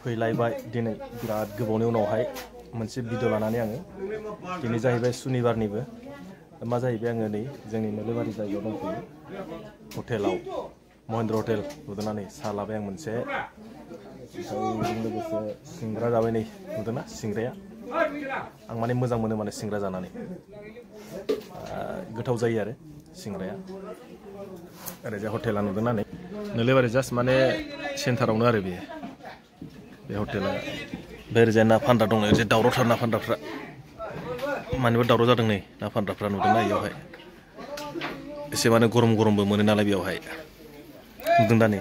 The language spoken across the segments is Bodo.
फैलायबाय दिनै बिराद गोबावनि उनावहाय मोनसे भिडिअ लानानै आङो दिनै जाहैबाय सुनिबारनिबो मा जाहैबाय आङो नै जोंनि नोलोबारि जायगायाव दंफैयो हटेलाव महेन्द्र हटेल नुदोंना साहा लाबाय आं मोनसे ओमफ्राय बेजों लोगोसे सिंग्रा जाबाय नै नुदोंना सिंग्राया आं माने मोजां मोनो माने सिंग्रा जानानै गोथाव जायो आरो सिंग्राया ओरैजाय हटेला नुदोंना नै नोलोबारि जास्ट माने सेन्टारावनो आरो बेयो बे हटेला बे ओरैजाय ना फानग्रा दङ ओरैजाय दावरावथार ना फानग्राफ्रा मानिबा दावराव जादों नै ना फानग्राफ्रा नुदोंना बेयावहाय एसे माने गरम गरमबो मोनो नालाय बेयावहाय नुदों दा नै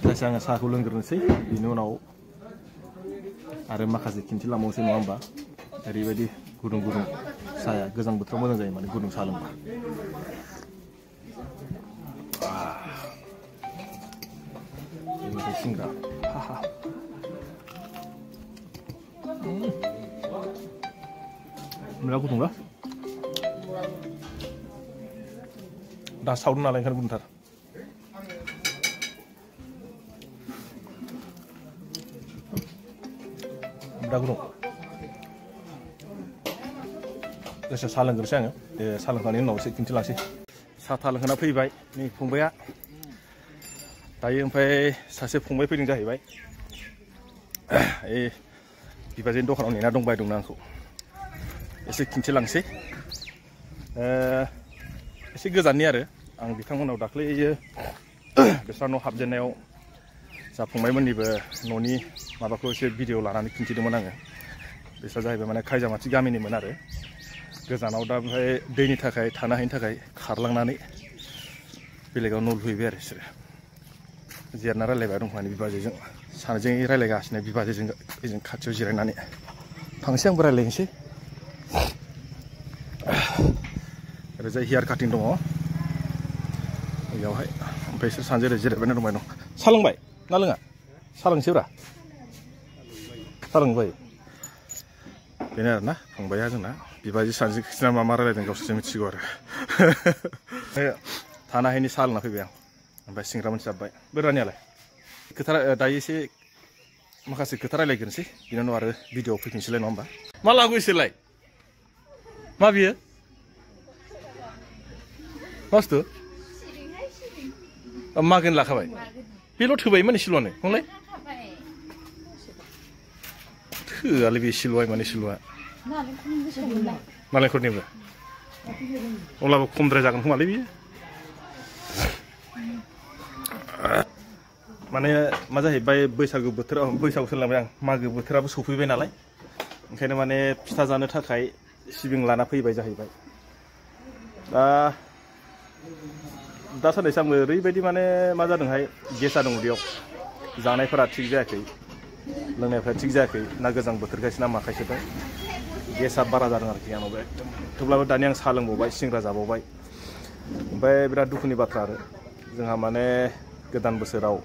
जायखिया आङो साहाखौ लोंग्रोनोसै बिनि उनाव आरो माखासे खिन्थिलांबावनोसै नङा होमबा ओरैबायदि गुदुं गुदुं साहाया गोजां बोथोराव मोजां जायो माने गुदुं साहा लोंबा सिंग्रा बिराद गुदुंना दा सावदों नालाय ओंखायनो गुदुंथार बिराद गुदुं दसे साहा लोंग्रोसै आङो दे साहा लोंखांनायनि उनाव एसे खिन्थिलांसै साहा था लोंखाना फैबाय नै फंबाया दायो ओमफ्राय सासे फंबाय फैदों जाहैबाय बिबाजैनि दखानाव नेना दंबाय दंना आंखौ एसे खिन्थिलांसै एसे गोजाननि आरो आं बिथांमोनाव दाख्लैयो बिस्रा न' हाबजेननायाव जा फंबायमोननिबो न'नि माबाखौ एसे भिडिअ लानानै खिन्थिदोंमोन आङो बिस्रा जाहैबाय माने खायजामाथि गामिनिमोन आरो गोजानाव दा ओमफ्राय दैनि थाखाय थानो हायिनि थाखाय खारलांनानै बेलेगाव न' लुहैबाय आरो बिसोरो जिरायना रायलायबाय दं माने बिबाजैजों सानैजों रायलायगासिनो बिबाजैजों बेजों खाथियाव जिरायनानै थांसै आंबो रायलायनोसै ओरैजाय हेयार काटिं दङ बेयावहाय ओमफ्राय बिसोर सानैजों ओरै जिरायबाय दंबाय दं साहा लोंबाय ना लोङा साहा लोंसैब्रा साहा लोंबाय बेनो आरोना फंबाया जोंना बिबाजै सानैजों खिथिना मा रायलायदों गावसोरसो मिथिगौ आरो थानो हायिनि साहा लोंना फैबाय आं ओमफ्राय सिंग्रा मोनसे जाबाय बोरानियालाय खोथा दायो एसे माखासे खोथा रायलायग्रोनोसै बिनि उनाव आरो भिडिअआव फैफिनसैलाय नङा होमबा मा लागौ एसेलाय मा बियो मा बुस्थु मागोन लाखाबाय बेल' थोबाय माने सिलुआनो हंलाय थोआलै बे सिलुआ माने सिलुआ नालेंखरनिबो अब्लाबो खमद्राय जागोन खोमालै बियो माने मा जाहैबाय बैसागु बोथोराव बैसागु सोलांबाय आं मागो बोथोराबो सफैबाय नालाय ओंखायनो माने फिथा जानो थाखाय सिबिं लाना फैबाय जाहैबाय दा साननैसो आंबो ओरैबायदि माने मा जादोंहाय गेस जादों उदैयाव जानायफोरा थिग जायाखै लोंनायफ्रा थिग जायाखै ना गोजां बोथोरखायसो ना माखायसो दा गेसआ बारा जादों आरोखि आंनाव एकदम थेवब्लाबो दानि आं साहा लोंबावबाय सिंग्रा जाबावबाय ओमफ्राय बिराद दुखुनि बाथ्रा आरो जोंहा माने गोदान बोसोराव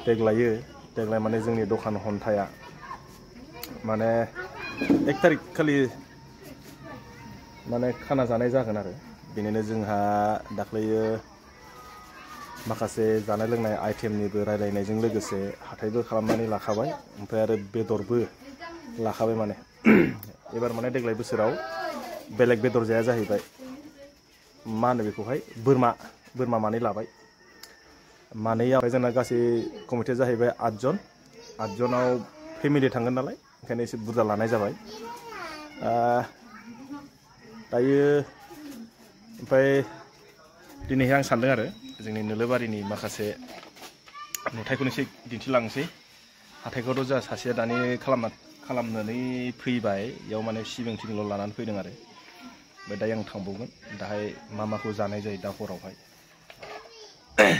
देग्लाय माने जोंनि दखान हन्थाया माने 1 तारिख खालि माने खाना जानाय जागोन आरो बेनिनो जोंहा दाख्लैयो माखासे जानाय लोंनाय आइटेमनिबो रायलायनायजों लोगोसे हाथायबो खालामनानै लाखाबाय ओमफ्राय आरो बेदरबो लाखाबाय माने एबार माने देग्लाय बोसोराव बेलेग बेदर जाया जाहैबाय मा होनो बेखौहाय बोरमा मानै लाबाय मानैयाव जोंना गासै कमिटिया जाहैबाय 8 जनाव फेमिलि थांगोन नालाय ओंखायनो एसे बुरजा लानाय जाबाय दायो ओमफ्राय दिनैहाय आं सानदों आरो जोंनि नोलोबारिनि माखासे नुथायखौनो एसे दिन्थिलांनोसै हाथायखौथ' जोंहा सासेया दानि खालामनानै फैबाय बेयाव माने सिबिं थिबिंल' लानानै फैदों आरो ओमफ्राय दायो आं थांबावगोन दाहाय मा माखौ जानाय जायो दा हरावहाय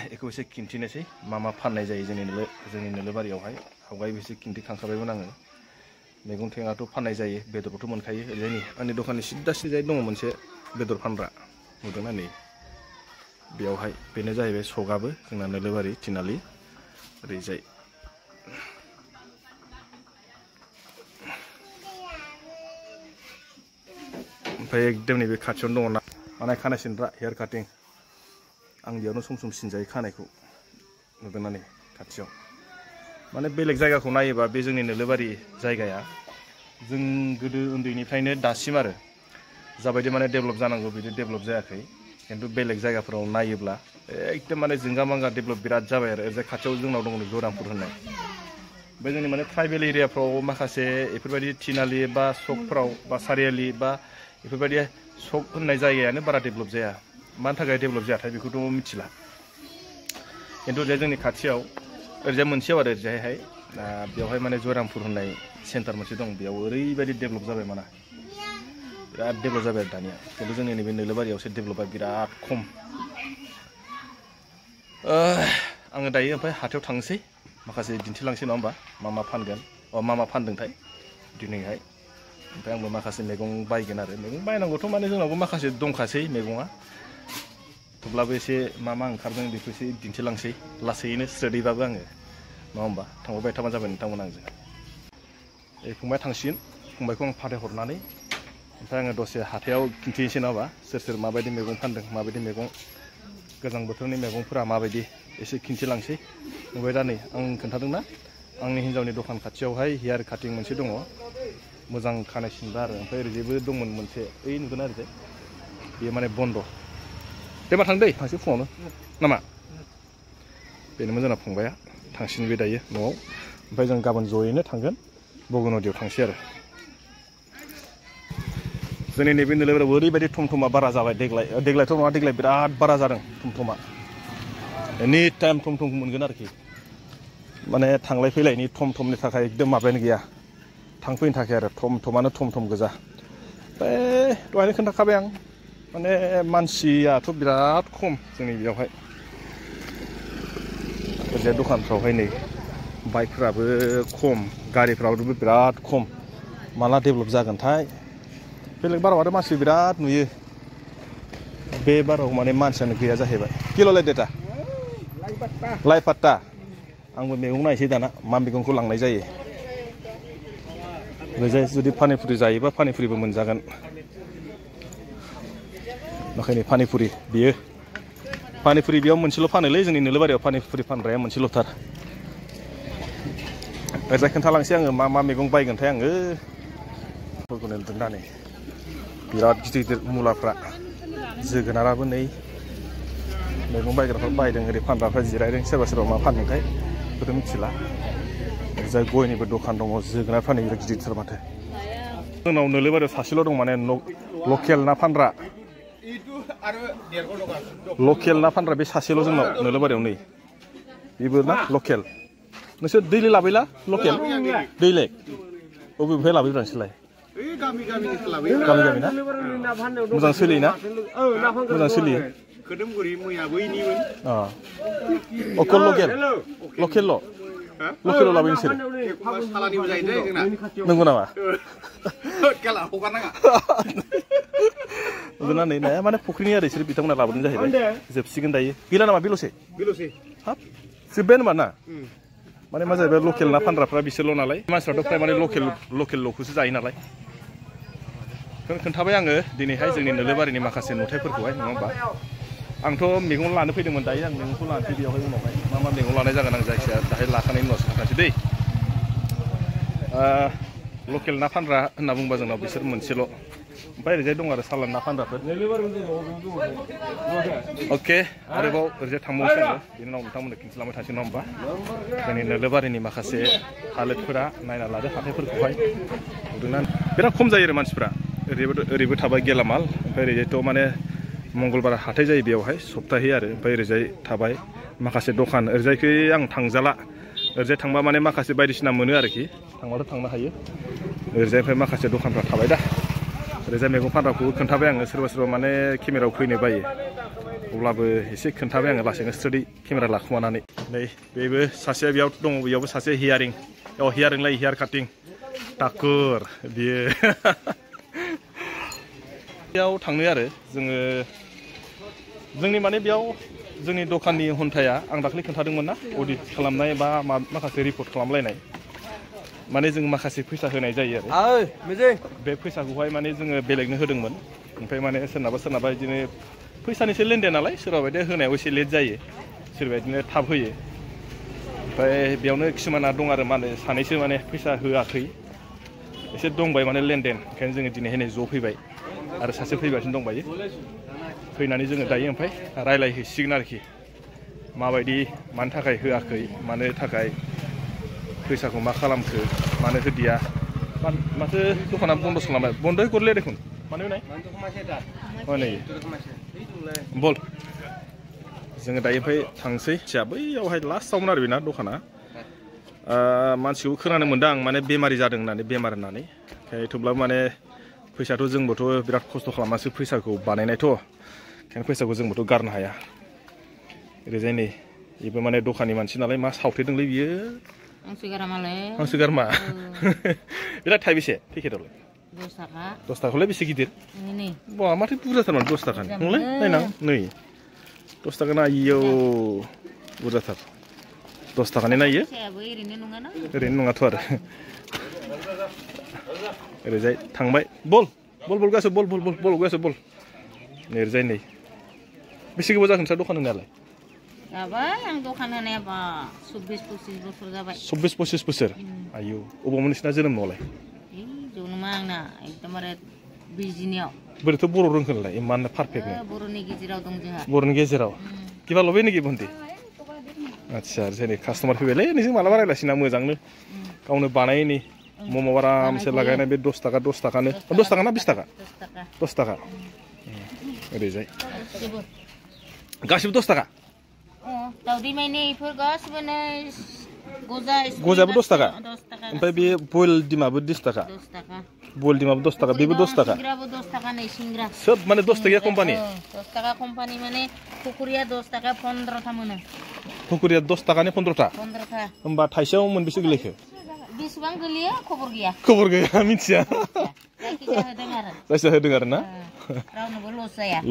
बेखौ एसे खिन्थिनोसै मा फाननाय जायो जोंनि नोलोबारियावहाय आवगायबो एसे खिन्थिखांखाबायमोन आङो मैगं थाइगंआथ' फाननाय जायो बेदरखौथ' मोनखायो ओरैजायनि आंनि दखाननि सिदा सिदायै दङ मोनसे बेदर फानग्रा नुदोंना नै बेयावहाय बेनो जाहैबाय सगाबो जोंना नोलोबारि तिनालि ओरैजाय ओमफ्राय एकदम नैबे खाथियावनो दङ ना माने खानाय सिनग्रा हेयार काटिं आं बेयावनो सम सम सिनजायो खानायखौ नुदोंना नै खाथियाव माने बेलेग जायगाखौ नायोबा बे जोंनि नोलोबारि जायगाया जों गोदो उन्दैनिफ्रायनो दासिम आरो जाबायदि माने डेभेलप जानांगौ बिदि डेभेलप जायाखै खिन्थु बेलेग जायगाफोराव नायोब्ला एकदम माने जोंगा मांगा डेभेलप बिराद जाबाय आरो ओरैजाय खाथियाव जोंनाव दङ जरामपुर होननाय बे जोंनि माने ट्राइबेल एरियाफ्राव माखासे बेफोरबायदि थिनालि बा सकफ्राव बा सारियालि बा बेफोरबायदि सक होननाय जायगायानो बारा डेभेलप जाया मानि थाखाय डेभेलप जायाथाय बेखौथ' मिथिला खिन्थु ओरैजाय जोंनि खाथियाव ओरैजाय मोनसेयाव आरो ओरैजायहाय बेवहाय माने जयरामपुर होननाय सेन्टार मोनसे दं बेयाव ओरैबायदि डेभेलप जाबाय माना बिराद डेभेलप जाबाय आरो दानिया खिन्थु जोंनि नैबे नोलोबारियावसो डेभेलपा बिराद खम आङो दायो ओमफ्राय हाथायाव थांनोसै माखासे दिन्थिलांसै नङा होमबा मा फानगोन मा फानदोंथाय दिनैहाय ओमफ्राय आंबो माखासे मैगं बायगोन आरो मैगं बायनांगौथ' माने जोंनावबो माखासे दंखासै मैगङा थेवब्लाबो एसे मा ओंखारदों बेखौ एसे दिन्थिलांसै लासैनो स्रोदैबाबो आङो नङा होमबा थांबाय थाबानो जाबाय नोंथांमोन आंजों फंबाय थांसिगोन फंबायखौ आं फाथायहरनानै ओमफ्राय आङो दसे हाथायाव खिन्थिनोसै नङा होमबा सोर माबायदि मैगं फानदों माबायदि मैगं गोजां बोथोरनि मैगंफोरा माबायदि एसे खिन्थिलांसै नुबाय दा नै आं खोन्थादोंना आंनि हिन्जावनि दखान खाथियावहाय हेयार काटिं मोनसे दङ मोजां खानाय सिनग्रा आरो ओमफ्राय ओरैजायबो दंमोन मोनसे ओइ नुदों ओरैजाय बेयो माने बन्द' दे मा थांदै थांसै फुङावनो नामा बेनोमोन जोंना फंबाया थांसिन बे दायो न'आव ओमफ्राय जों गाबोन जयैनो थांगोन बगनदियाव थांसै आरो जोंनि नैबे नोलोबारियाव ओरैबायदि थमथमा बारा जाबाय देग्लायथ' नङा देग्लाय बिराद बारा जादों थमथमा एनि टाइम थमथम मोनगोन आरोखि माने थांलाय फैलायनि थमथमनि थाखाय एकदम माबायानो गैया थांफैनो थाखाय आरो थमथमानो थमथम गोजा ओमफ्राय दहायनो खोन्थाखाबाय आं माने मानसियाथ' बिराद खम जोंनि बेयावहाय ओरैजाय दखानफ्रावहाय नै बाइकफ्राबो खम गारिफ्राबो बिराद खम माला डेभेलप जागोनथाय बेलेग बाराव आरो मानसि बिराद नुयो बे बाराव माने मानसियानो गैया जाहैबाय किल'लाय देटा लाइ पात्ता आंबो मैगं नायसै दाना मा मैगंखौ लांनाय जायो ओरैजाय जुदि पानिपुरि जायोबा पानिपुरिबो मोनजागोन ओंखायनो पानिपुरि बियो पानिपुरि बेयाव मोनसेल' फानोलै जोंनि नोलोबारियाव पानिपुरि फानग्राया मोनसेल'थार ओरैजाय खोन्थालांसै आङो मा मैगं बायगोनथाय आङो फोरखौनो नुदों दा नै बिराद गिदिर गिदिर मुलाफ्रा जोगोनाराबो नै मैगं बायग्राफ्रा बायदों ओरै फानग्राफ्रा जिरायदों सोरबा मा फानदोंथाय बेखौथ' मिथिला ओरैजाय गयनिबो दखान दङ जोगोनारफ्रा नै बिराद गिदिरथार माथो जोंनाव नोलोबारियाव सासेल' दं माने लकेल ना फानग्रा लकेल ना फानग्रा बे सासेल' जोंनाव नोलोबारियाव नै बेबो ना लकेल नोंसोर दैलि लाबोला लकेल दैले बबेनिफ्राय लाबोयो नोंसोरलाय गामि ना मोजां सोलियोना मोजां सोलियो अकल लकेल लाबोयो नोंसोर नंगौ नामा नुदोंना नै नाया माने फुख्रिनि आरो बिसोर बिथांमोना लाबोदों जाहैबाय जोबसिगोन दायो गैला नामा बेल'सै हाब जोब्बायानो मा ना माने मा जाहैबाय लकेल ना फानग्राफ्रा बिसोरल' नालाय मानसिफ्राथ' फ्राय माने लकेलखौसो जायो नालाय खोन्थाबाय आङो दिनैहाय जोंनि नोलोबारिनि माखासे नुथायफोरखौहाय नङा होमबा आंथ' मैगं लानो फैदोंमोन दायो आं मैगंखौ लानोसै बेयावहाय उनावहाय मा मैगं लानाय जागोन आं जायखिजाया दाहाय लाखानायनि उनावसो खोन्थानोसै दै लकेल ना फानग्रा होनना बुंबा जोंनाव बिसोर मोनसेल' ओमफ्राय ओरैजाय दं आरो सालान ना फानग्राफोर अके आरोबाव ओरैजाय थांबावनोसै आङो बेनि उनाव नोंथांमोननो खिन्थिलांबाय थानोसै नङा होमबा जोंनि नोलोबारिनि माखासे हालोदफोरा नायना लादो हाथायफोरखौहाय नुदोंना बिराद खम जायो आरो मानसिफ्रा ओरैबो थाबाय गेलामाल ओमफ्राय ओरैजायथ' माने मंगलबार हाथाय जायो बेयावहाय सप्ताहै आरो ओमफ्राय ओरैजाय थाबाय माखासे दखान ओरैजायखै आं थांजाला ओरैजाय थांबा माने माखासे बायदिसिना मोनो आरोखि थांबाथ' थांनो हायो ओरैजाय ओमफ्राय माखासे दखानफ्रा थाबाय दा ओरैजाय मैगं फानग्राखौबो खोन्थाबाय आङो सोरबा माने केमेरायाव फैनो बायो अब्लाबो एसे खोन्थाबाय आङो लासैनो स्टुडि केमेरा लाखुमानानै नै बेबो सासेया बेयाव दङ बेयावबो सासे हेयार काटिं टाकुर बियो बेयाव थांनो आरो जोंनि माने बेयाव जोंनि दखाननि हन्थाया आं दाखालि खोन्थादोंमोन ना अडिट खालामनाय बा माखासे रिपर्ट खालामलायनाय माने जों माखासे फैसा होनाय जायो आरो बे फैसाखौहाय माने जोङो बेलेगनो होदोंमोन ओमफ्राय माने सोरनाबा बिदिनो फैसानिसो लेनदेन नालाय सोरबा बायदिया होनायाव एसे लेट जायो सोरबा बिदिनो थाब होयो ओमफ्राय बेयावनो किसुमाना दं आरो मा होनो सानैसो माने फैसा होआखै एसे दंबाय माने लेनदेन ओंखायनो जोङो दिनैहाय नै ज' फैबाय आरो सासे फैगासिनो दंबायो फैनानै जोङो दायो ओमफ्राय रायलायहैसिगोन आरोखि माबायदि मानि थाखाय होआखै मानो थाखाय फैसाखौ मा खालामखो मानो होदिया माथो दखाना बन्द'सो खालामबाय बन्द'यै गरले देखुन मानो होनाय हनै बल जोङो दायो ओमफ्राय थांसै बैयावहाय लास्टआवमोन आरो बेना दखाना मानसिखौ खोनानो मोनदों आं माने बेमारि जादों होननानै बेमार होननानै थेवब्लाबो माने फैसाथ' जोंबोथ' बिराद खस्थ' खालामनासो फैसाखौ बानायनायथ' ओंखायनो फैसाखौ जोंबोथ' गारनो हाया ओरैजाय नै बेबो माने दखाननि मानसि नालाय मा सावथेदोंलै बियो हांसो गारमा बिराद थाइबेसे पेकेटआवलाय 10 थाखा 10 थाखालाय बेसे गिदिर बा माथो बुरजाथार 10 थाखानि नंलाय नायनां नै 10 थाखाना आयौ बुरजाथार 10 थाखानि नायो ओरैनो नङाथ' आरो ओरैजाय थांबाय बल गासो बल ओरैजाय नै बेसे गोबाव जागोन नोंस्रा दखान होनायालाय जाबाय आं दखान होनाया 24-25 बोसोर जाबाय 24-25 बोसोर आयौ अबावमोन नोंसिना जोनोम न'लाय जोनोमा आंना एकदमबारे बिजिनियाव बोरैथ' बर' रोंखोनलाय इमान पारफेक्ट बर'नि गेजेराव दं जोंहा बर'नि गेजेराव किबा लबे नेगि बन्दी आच्छा जेरै कास्टमार फैबायलै नोंजों मालाबा रायलायसिना मोजांनो गावनो बानायनि मम' आरामसे लागायनाय बे 10 थाखानो 10 थाखा ना 20 थाखा 10 थाखा ओरैजाय गासिबो 10 थाखा दाउदै माने इफोर गासिबो गजाबो 10 थाखा ओमफ्राय बे बयल डिमाबो 10 थाखा बयल डिमाबो 10 थाखा बेबो 10 थाखा सिंग्राबो 10 थाखा नै सिंग्रा सब माने 10 टाका कम्पानि 10 थाखा कम्पानि माने फुकुरिया 10 थाखा 15 था मोनो फुकुरिया 10 टाकानि 15 था होमबा थाइसेयाव मोनबेसे गोलैखो बेसेबां गोलैयो खबर गैया मिथिया जायखिया होदों आरो ना रावनोबो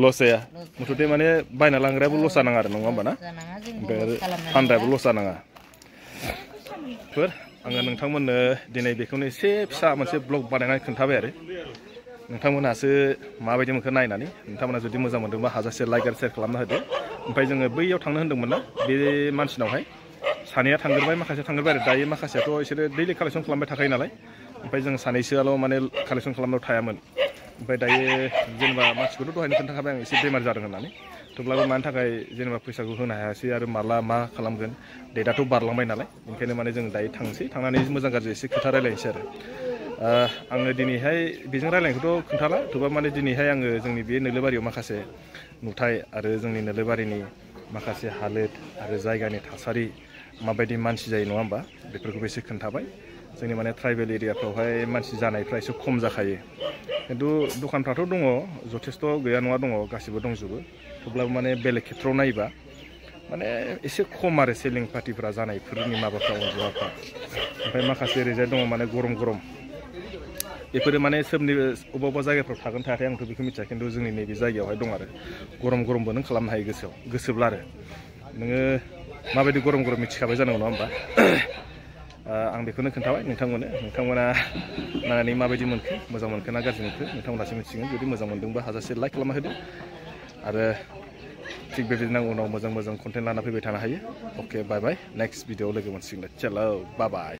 लस जाया मुथुते माने बायना लांग्रायाबो लस जानाङा आरो नङा होमबा ना ओमफ्राय फानग्रायाबो लस जानाङा आङो नोंथांमोननो दिनै बेखौनो एसे फिसा मोनसे ब्लग बानायनानै खोन्थाबाय आरो नोंथांमोनहासो माबायदि मोनखो नायनानै नोंथांमोना जुदि मोजां मोनदोंबा हाजासे लाइक आरो शेयार खालामना होदो ओमफ्राय जोङो बैयाव थांनो होन्दोंमोन ना बे मानसिनावहाय सानैया थांग्रोबाय माखासे थांग्रोबाय आरो दायो माखासेयाथ' बिसोरो दैलि कालेक्सन खालामबाय थाखायो नालाय ओमफ्राय जों सानैसोआल' माने कालेक्सन खालामनायाव थायामोन ओमफ्राय दायो जेनेबा मानसिखौथ' दहायनो खोन्थाखाबाय आं एसे बेमार जादों होननानै थेवब्लाबो मानि थाखाय जेनेबा फैसाखौ होनो हायासै आरो माला मा खालामगोन डेटआथ' बारलांबाय नालाय ओंखायनो माने जों दायो थांसै थांनानै मोजां गाज्रि एसे खोथा रायलायनोसै आरो आङो दिनैहाय बेजों रायलायनायखौथ' खोन्थाला थेवबा माने दिनैहाय आङो जोंनि बे नोलोबारियाव माखासे नुथाय आरो जोंनि नोलोबारिनि माखासे हालोद आरो जायगानि थासारि माबायदि मानसि जायो नङा होमबा बेफोरखौबो एसे खोन्थाबाय जोंनि माने ट्राइबेल एरियाफ्रावहाय मानसि जानायफ्रा एसे खम जाखायो खिन्थु दखानफ्राथ' दङ जथेस्थ' गैया नङा दङ गासिबो दंजोबो थेवब्लाबो माने बेलेग खेथ्रआव नायोबा माने एसे खम आरो सेलिं पार्टिफ्रा जानायफोरनि माबाफ्रा अनजिमाफ्रा ओमफ्राय माखासे ओरैजाय दङ माने गरम बेफोरो माने सोरनिबो अबेबा जायगाफ्राव थागोन थायाखै आंथ' बेखौ मिथिया खिन्थु जोंनि नैबे जायगायावहाय दं आरो गरमबो नों खालामनो हायो गोसोब्ला आरो नोङो माबायदि गरम मिथिखाबाय जानांगौ नङा होमबा आं बेखौनो खोन्थाबाय नोंथांमोना नायनानै माबायदि मोनखो मोजां मोनखो ना गाज्रि मोनखो नोंथांमोनासो मिथिगोन जुदि मोजां मोनदोंबा हाजासे लाइक खालामना होदो आरो थिग बेबायदिनो उनाव मोजां कन्टेन्ट लाना फैबाय थानो हायो अके बाय नेक्स्ट भिडिअआव लोगो मोनसिगोन चलो बाय